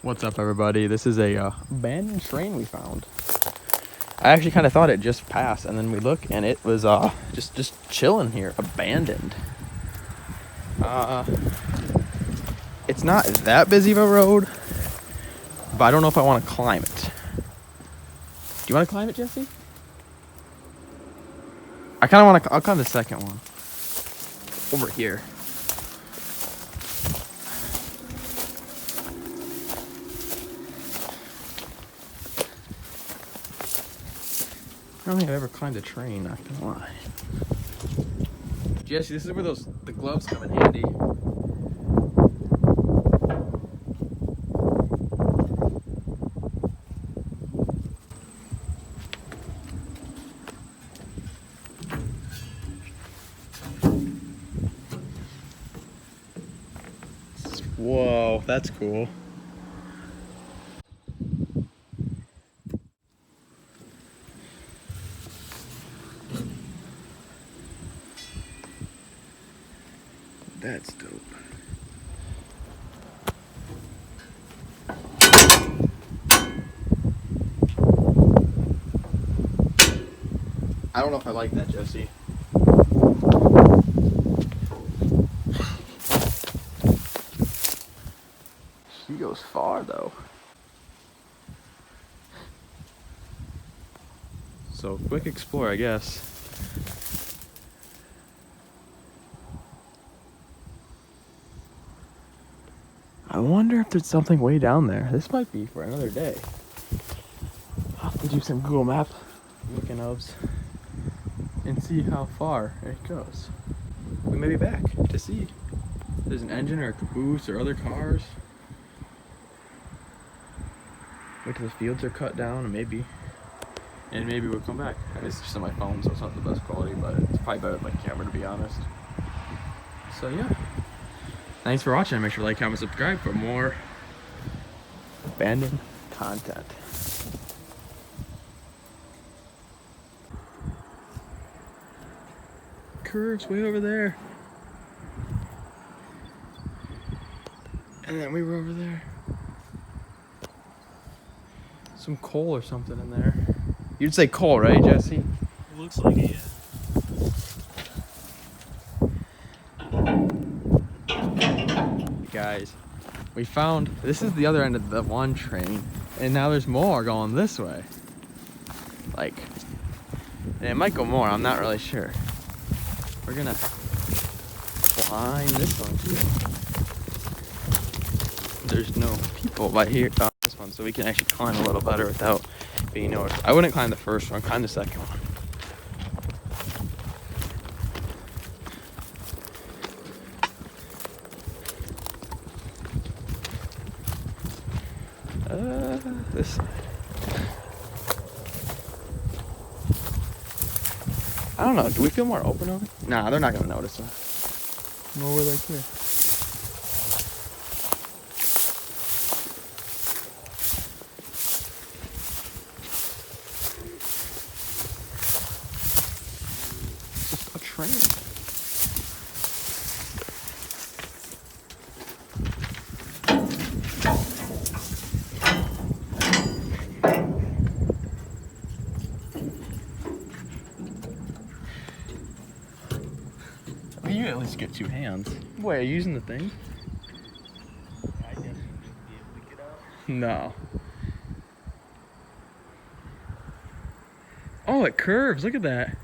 What's up, everybody? This is a abandoned train we found. I actually kind of thought it just passed, and then we look and it was just chilling here, abandoned. It's not that busy of a road, but I don't know if I want to climb it. Do you want to climb it, Jesse? I kind of want to. I'll climb the second one over here. I don't think I've ever climbed a train, not gonna lie. Jesse, this is where the gloves come in handy. Whoa, that's cool. That's dope. I don't know if I like that, Jesse. She goes far, though. So, quick explore, I guess. I wonder if there's something way down there. This might be for another day. I'll have to do some Google Map looking ofs and see how far it goes. We may be back to see if there's an engine or a caboose or other cars. Wait till the fields are cut down and maybe we'll come back. It's just on my phone, so it's not the best quality, but it's probably better with my camera, to be honest. So yeah. Thanks for watching. Make sure to like, comment, subscribe for more abandoned content. Curves way over there. And then we were over there. Some coal or something in there. You'd say coal, right, Jesse? It looks like it, yeah. Guys, we found, this is the other end of the one train, and now there's more going this way. Like, and it might go more, I'm not really sure. We're gonna climb this one too. There's no people right here on this one, so we can actually climb a little better without being noticed. I wouldn't climb the first one, climb the second one. This side. I don't know. Do we feel more open over? Nah, they're not gonna notice us. Nor will they care. It's just a train. You at least get two hands. Boy, are you using the thing? I definitely wouldn't be able to get out. No. Oh, it curves. Look at that.